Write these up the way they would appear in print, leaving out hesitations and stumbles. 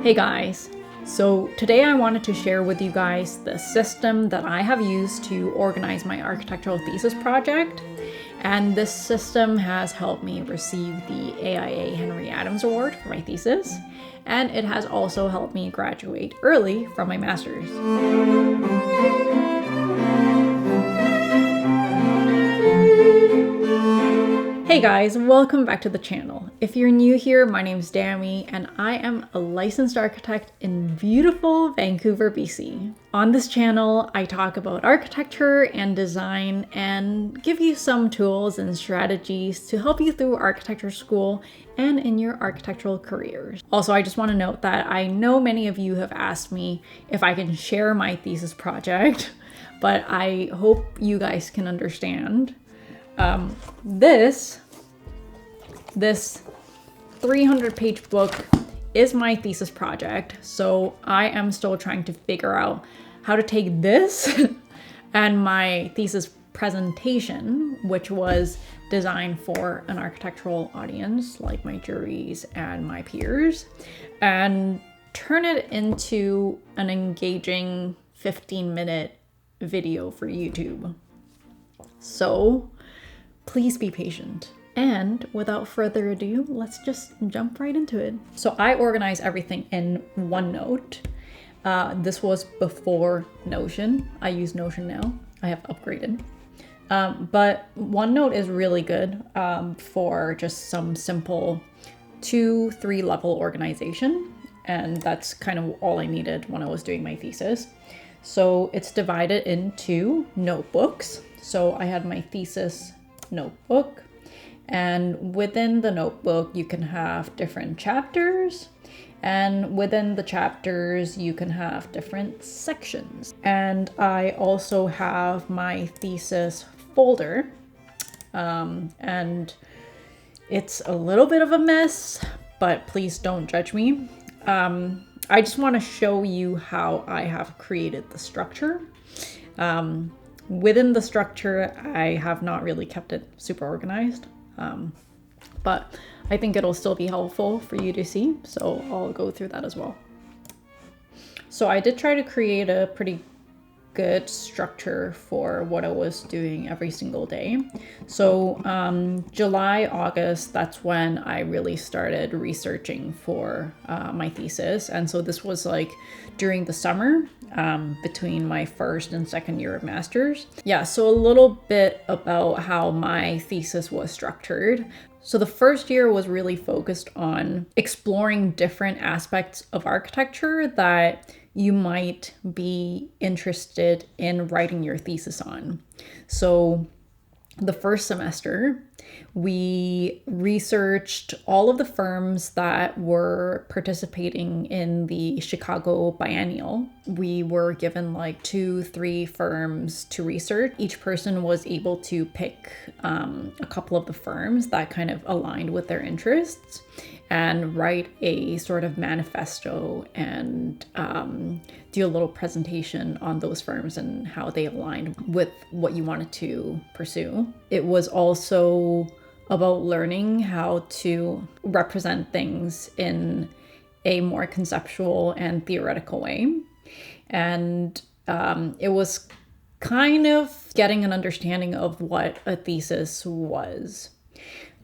Hey guys, so today I wanted to share with you guys the system that I have used to organize my architectural thesis project, and this system has helped me receive the AIA Henry Adams Award for my thesis, and it has also helped me graduate early from my master's. Hey guys, welcome back to the channel. If you're new here, my name is Dami and I am a licensed architect in beautiful Vancouver, BC. On this channel, I talk about architecture and design and give you some tools and strategies to help you through architecture school and in your architectural careers. Also, I just want to note that I know many of you have asked me if I can share my thesis project, but I hope you guys can understand. This 300-page book is my thesis project, so I am still trying to figure out how to take this and my thesis presentation, which was designed for an architectural audience like my juries and my peers, and turn it into an engaging 15-minute video for YouTube. So please be patient. And without further ado, let's just jump right into it. So I organize everything in OneNote. This was before Notion. I use Notion now. I have upgraded. But OneNote is really good for just some simple 2-3 level organization. And that's kind of all I needed when I was doing my thesis. So it's divided into notebooks. So I had my thesis notebook, and within the notebook you can have different chapters, and within the chapters you can have different sections. And I also have my thesis folder, and it's a little bit of a mess, but please don't judge me. I just want to show you how I have created the structure. Within the structure, I have not really kept it super organized, but I think it'll still be helpful for you to see, so I'll go through that as well. So I did try to create a pretty good structure for what I was doing every single day. So July, August, that's when I really started researching for my thesis. And so this was like during the summer, between my first and second year of master's. Yeah, so a little bit about how my thesis was structured. So the first year was really focused on exploring different aspects of architecture that you might be interested in writing your thesis on. So the first semester, we researched all of the firms that were participating in the Chicago Biennial. We were given like 2-3 firms to research. Each person was able to pick a couple of the firms that kind of aligned with their interests and write a sort of manifesto and do a little presentation on those firms and how they aligned with what you wanted to pursue. It was also about learning how to represent things in a more conceptual and theoretical way. And it was kind of getting an understanding of what a thesis was.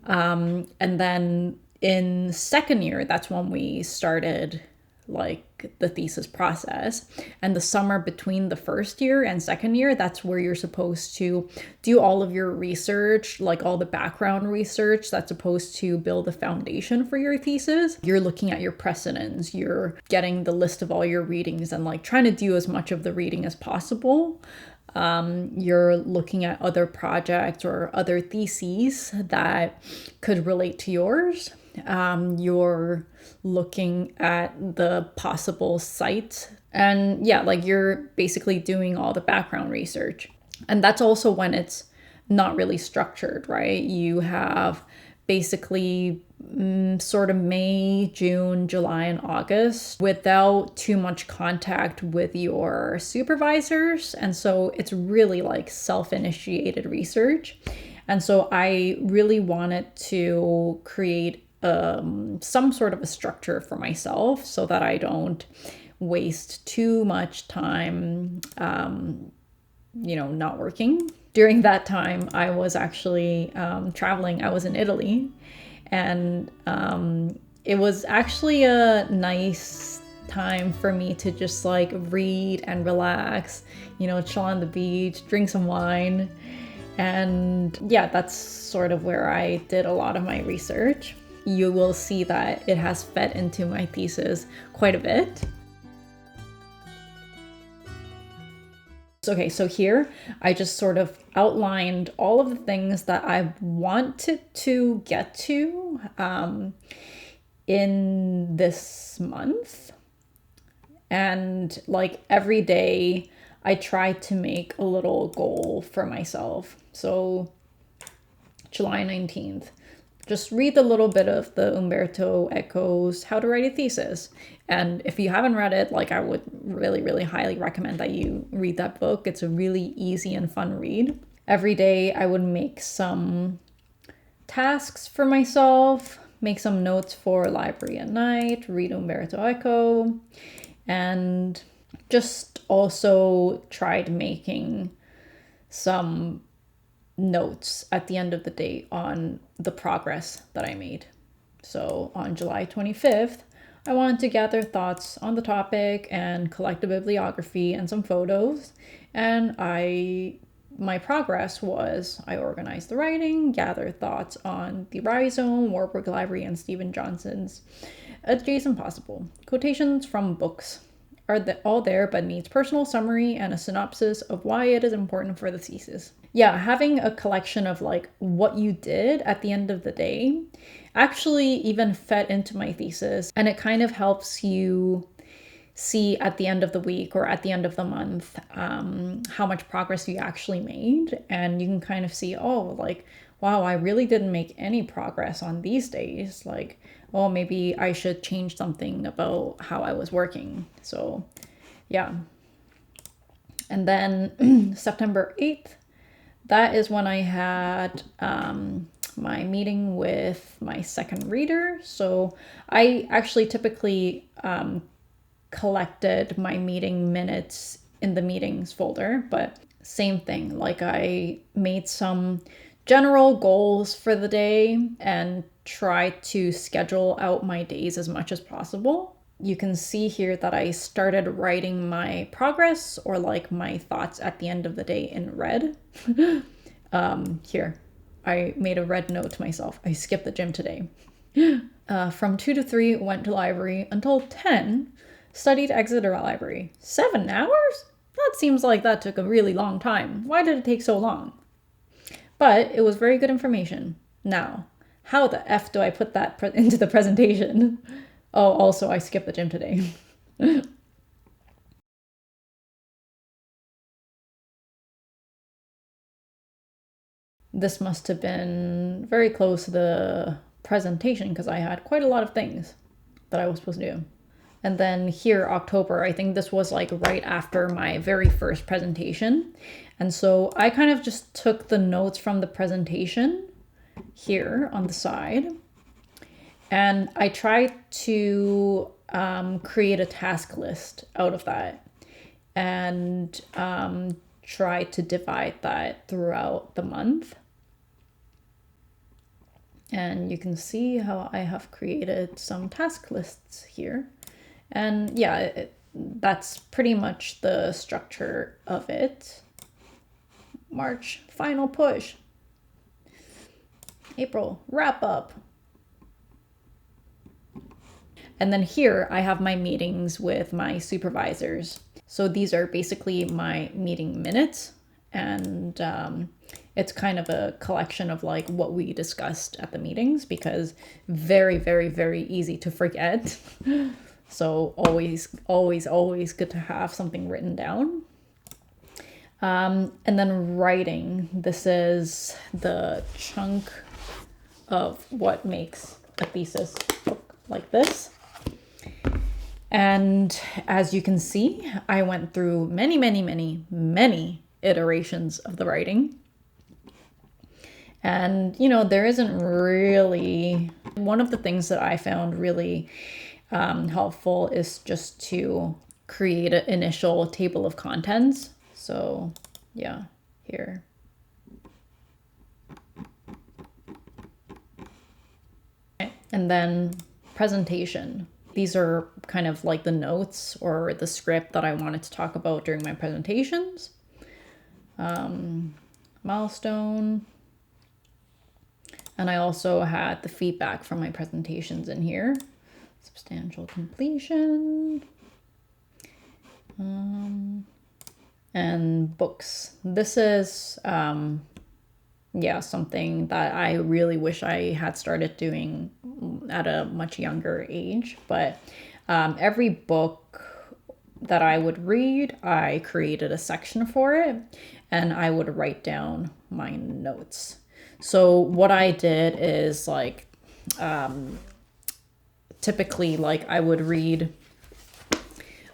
And then in second year, that's when we started like the thesis process. And the summer between the first year and second year, that's where you're supposed to do all of your research, like all the background research that's supposed to build a foundation for your thesis. You're looking at your precedents, you're getting the list of all your readings and like trying to do as much of the reading as possible. You're looking at other projects or other theses that could relate to yours. You're looking at the possible sites, and yeah, like you're basically doing all the background research. And that's also when it's not really structured, right? You have basically sort of May, June, July, and August without too much contact with your supervisors. And so it's really like self-initiated research. And so I really wanted to create some sort of a structure for myself so that I don't waste too much time, not working. During that time, I was actually traveling. I was in Italy, and it was actually a nice time for me to just like read and relax, chill on the beach, drink some wine. And yeah, that's sort of where I did a lot of my research. You will see that it has fed into my thesis quite a bit. Okay, so here I just sort of outlined all of the things that I wanted to get to in this month. And like every day, I tried to make a little goal for myself. So July 19th, just read a little bit of the Umberto Eco's How to Write a Thesis. And if you haven't read it, like I would really, really highly recommend that you read that book. It's a really easy and fun read. Every day I would make some tasks for myself, make some notes for library at night, read Umberto Eco, and just also tried making some notes at the end of the day on the progress that I made. So on July 25th, I wanted to gather thoughts on the topic and collect a bibliography and some photos. And my progress was I organized the writing, gathered thoughts on the Rhizome, Warburg Library, and Stephen Johnson's Adjacent Possible. Quotations from books are all there, but needs personal summary and a synopsis of why it is important for the thesis. Yeah, having a collection of like what you did at the end of the day actually even fed into my thesis, and it kind of helps you see at the end of the week or at the end of the month how much progress you actually made. And you can kind of see, oh, like, wow, I really didn't make any progress on these days. Like, oh, maybe I should change something about how I was working. So yeah. And then September 8th, that is when I had my meeting with my second reader. So I actually typically collected my meeting minutes in the meetings folder, but same thing. Like I made some general goals for the day and try to schedule out my days as much as possible. You can see here that I started writing my progress or like my thoughts at the end of the day in red. Here, I made a red note to myself. I skipped the gym today. From 2 to 3, went to library until 10, studied Exeter Library. 7 hours? That seems like that took a really long time. Why did it take so long? But it was very good information. Now, how the F do I put that into the presentation? Oh, also, I skipped the gym today. This must have been very close to the presentation because I had quite a lot of things that I was supposed to do. And then here, October, I think this was like right after my very first presentation. And so I kind of just took the notes from the presentation here on the side. And I tried to create a task list out of that and try to divide that throughout the month. And you can see how I have created some task lists here. And yeah, that's pretty much the structure of it. March, final push. April, wrap up. And then here I have my meetings with my supervisors. So these are basically my meeting minutes, and it's kind of a collection of like what we discussed at the meetings, because very, very, very easy to forget. So always good to have something written down. And then writing. This is the chunk of what makes a thesis look like this. And as you can see, I went through many iterations of the writing. And, there isn't really One of the things that I found really helpful is just to create an initial table of contents. So yeah, here. And then presentation. These are kind of like the notes or the script that I wanted to talk about during my presentations. Milestone. And I also had the feedback from my presentations in here. Substantial completion. And books. This is, yeah, something that I really wish I had started doing at a much younger age. But every book that I would read, I created a section for it and I would write down my notes. So what I did is like, typically like I would read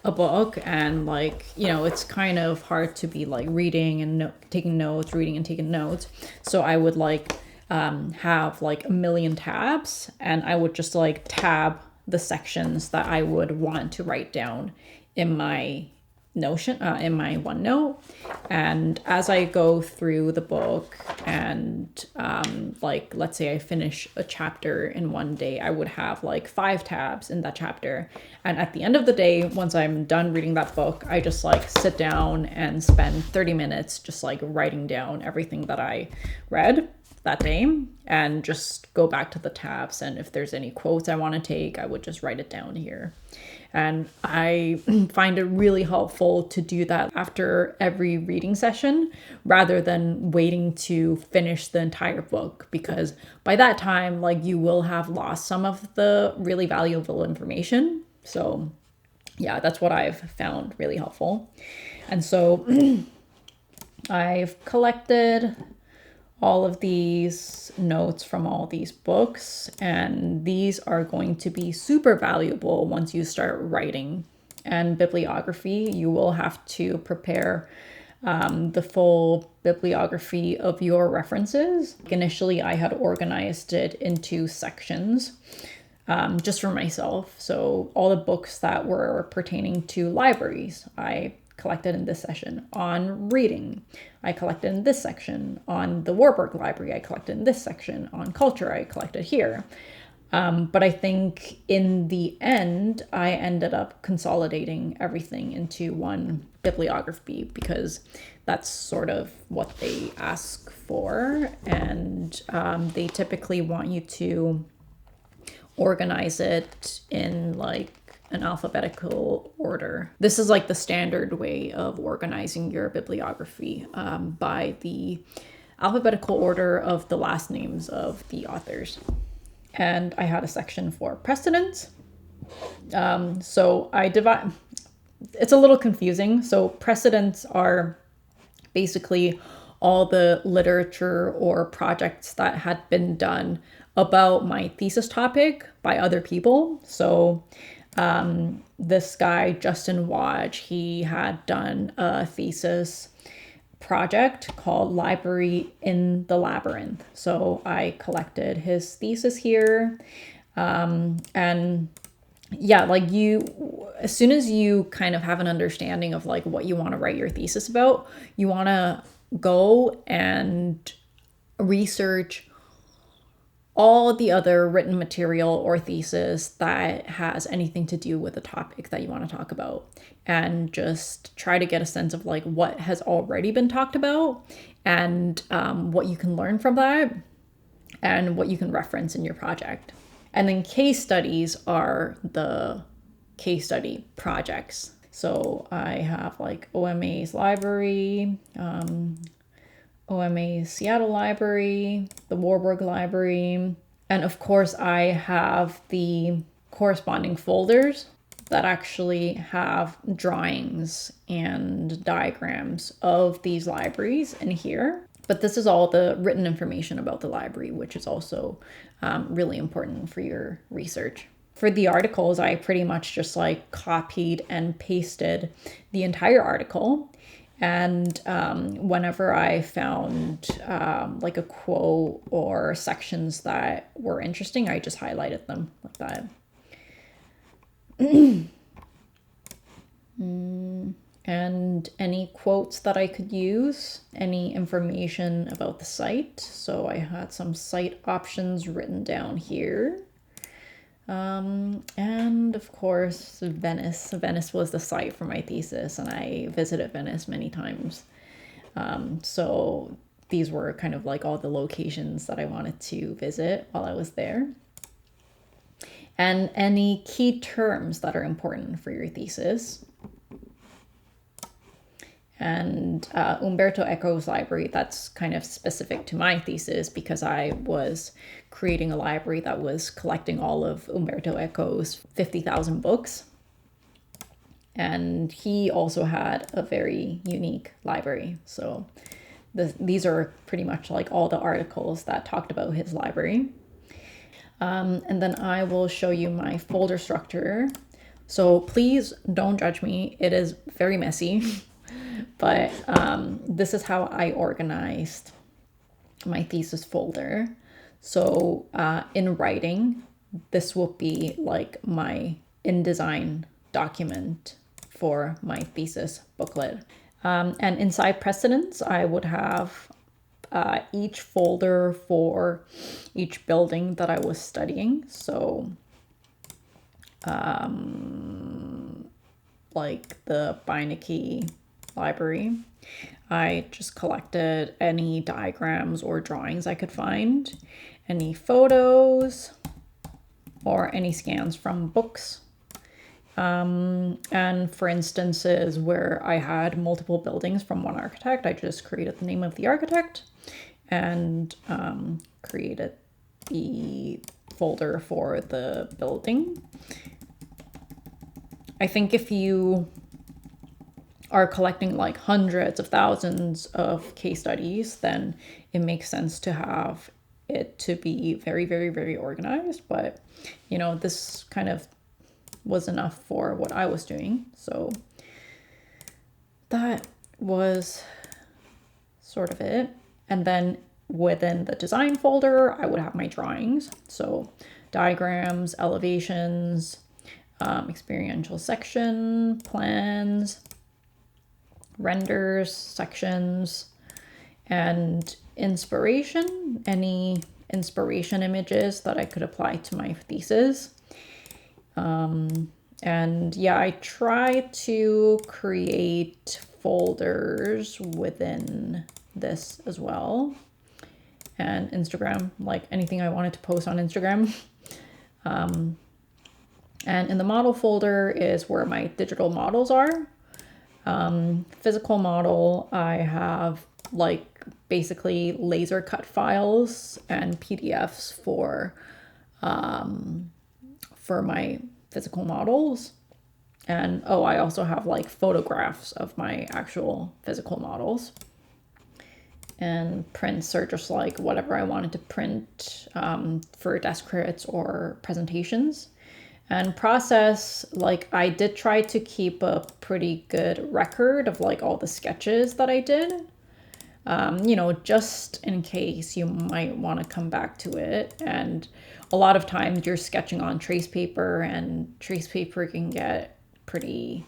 a book and like, you know, it's kind of hard to be like reading and taking notes, reading and taking notes. So I would like have like a million tabs and I would just like tab the sections that I would want to write down in my Notion, in my OneNote. And as I go through the book and like, let's say I finish a chapter in one day, I would have like 5 tabs in that chapter. And at the end of the day, once I'm done reading that book, I just like sit down and spend 30 minutes just like writing down everything that I read that day and just go back to the tabs. And if there's any quotes I want to take, I would just write it down here. And I find it really helpful to do that after every reading session rather than waiting to finish the entire book, because by that time, like, you will have lost some of the really valuable information. So yeah, that's what I've found really helpful. And so I've collected all of these notes from all these books, and these are going to be super valuable once you start writing. And bibliography, you will have to prepare the full bibliography of your references. Initially, I had organized it into sections just for myself. So all the books that were pertaining to libraries, I collected in this section. On reading, I collected in this section. On the Warburg Library, I collected in this section. On culture, I collected here. But I think in the end, I ended up consolidating everything into one bibliography because that's sort of what they ask for. And they typically want you to organize it in like an alphabetical order. This is like the standard way of organizing your bibliography, by the alphabetical order of the last names of the authors. And I had a section for precedents. So I divide, it's a little confusing. So precedents are basically all the literature or projects that had been done about my thesis topic by other people. So this guy, Justin Wodge, he had done a thesis project called Library in the Labyrinth. So I collected his thesis here. And yeah, like as soon as you kind of have an understanding of like what you want to write your thesis about, you want to go and research all the other written material or thesis that has anything to do with the topic that you want to talk about, and just try to get a sense of like what has already been talked about and what you can learn from that and what you can reference in your project. And then case studies are the case study projects. So I have like OMA's library, OMA's Seattle Library, the Warburg Library, and of course I have the corresponding folders that actually have drawings and diagrams of these libraries in here. But this is all the written information about the library, which is also really important for your research. For the articles, I pretty much just like copied and pasted the entire article And whenever I found like a quote or sections that were interesting, I just highlighted them like that. And any quotes that I could use, any information about the site. So I had some site options written down here. And of course, Venice. Venice was the site for my thesis, and I visited Venice many times. So these were kind of like all the locations that I wanted to visit while I was there. And any key terms that are important for your thesis. And Umberto Eco's library, that's kind of specific to my thesis because I was creating a library that was collecting all of Umberto Eco's 50,000 books. And he also had a very unique library. So these are pretty much like all the articles that talked about his library. And then I will show you my folder structure. So please don't judge me. It is very messy. But this is how I organized my thesis folder. So in writing, this will be like my InDesign document for my thesis booklet. And inside Precedents, I would have each folder for each building that I was studying. So like the Beinecke library, I just collected any diagrams or drawings I could find, any photos, or any scans from books. And for instances where I had multiple buildings from one architect, I just created the name of the architect and created the folder for the building. I think if you are collecting like hundreds of thousands of case studies, then it makes sense to have it to be very, very, very organized. But, you know, this kind of was enough for what I was doing. So that was sort of it. And then within the design folder, I would have my drawings. So diagrams, elevations, experiential section, plans, renders, sections, and inspiration, any inspiration images that I could apply to my thesis. And yeah, I try to create folders within this as well. And Instagram, like anything I wanted to post on Instagram. And in the model folder is where my digital models are. Physical model, I have like basically laser cut files and PDFs for my physical models. And oh, I also have like photographs of my actual physical models. And prints are just like whatever I wanted to print for desk crits or presentations. And process, like I did try to keep a pretty good record of like all the sketches that I did, you know, just in case you might want to come back to it. And a lot of times you're sketching on trace paper, and trace paper can get pretty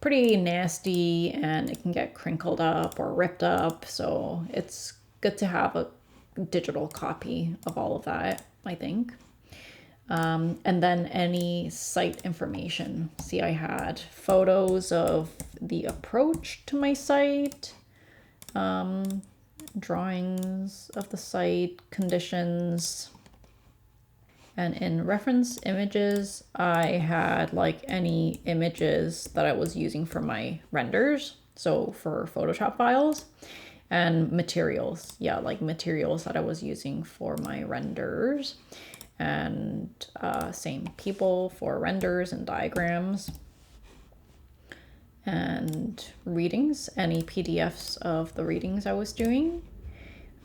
nasty and it can get crinkled up or ripped up. So it's good to have a digital copy of all of that, I think. And then any site information. See, I had photos of the approach to my site, drawings of the site, conditions, and in reference images, I had like any images that I was using for my renders. So for Photoshop files and materials. Yeah, like materials that I was using for my renders. And same people for renders and diagrams. And readings, any PDFs of the readings I was doing.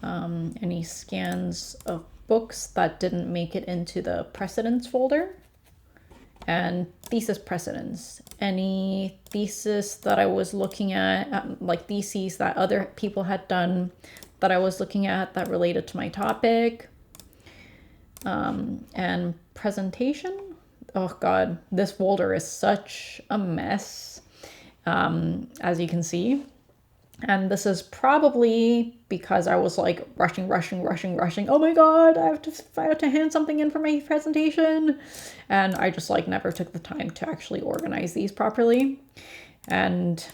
Any scans of books that didn't make it into the Precedents folder. and thesis precedents. Any thesis that I was looking at, like theses that other people had done that I was looking at that related to my topic. And presentation. Oh God, this folder is such a mess, as you can see. And this is probably because I was like rushing. Oh my God, I have to hand something in for my presentation. And I just like never took the time to actually organize these properly. And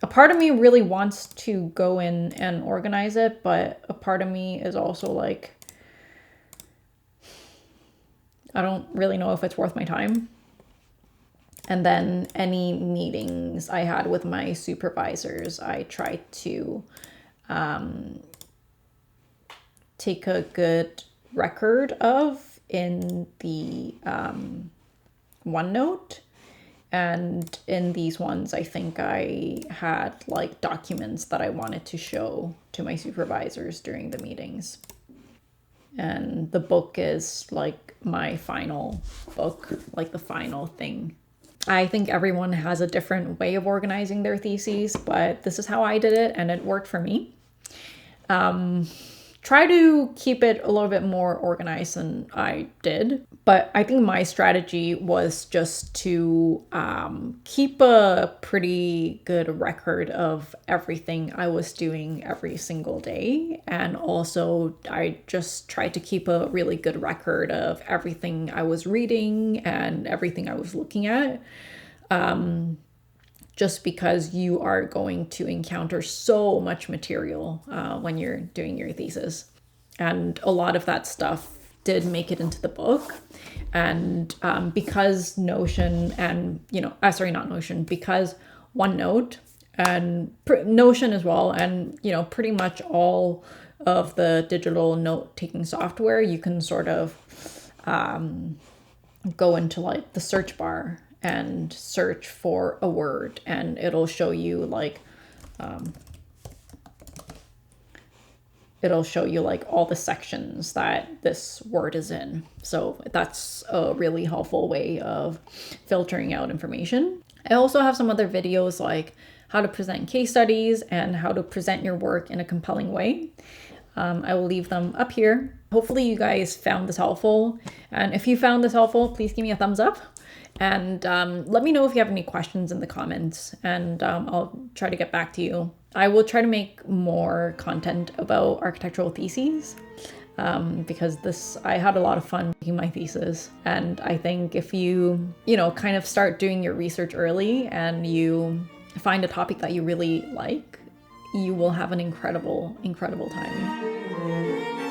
a part of me really wants to go in and organize it, but a part of me is also like, I don't really know if it's worth my time. And then any meetings I had with my supervisors, I tried to take a good record of in the OneNote. And in these ones, I think I had like documents that I wanted to show to my supervisors during the meetings. And the book is like my final book, like the final thing. I think everyone has a different way of organizing their theses, but this is how I did it and it worked for me. Try to keep it a little bit more organized than I did, but I think my strategy was just to keep a pretty good record of everything I was doing every single day. And also I just tried to keep a really good record of everything I was reading and everything I was looking at. Just because you are going to encounter so much material when you're doing your thesis. And a lot of that stuff did make it into the book. And because Notion and, because OneNote and Notion as well, and, pretty much all of the digital note-taking software, you can sort of go into like the search bar and search for a word, and it'll show you like all the sections that this word is in. So that's a really helpful way of filtering out information. I also have some other videos like how to present case studies and how to present your work in a compelling way. I will leave them up here. Hopefully you guys found this helpful. And if you found this helpful, please give me a thumbs up. And let me know if you have any questions in the comments, and I'll try to get back to you. I will try to make more content about architectural theses because I had a lot of fun making my thesis. And I think if you, kind of start doing your research early and you find a topic that you really like, you will have an incredible, incredible time.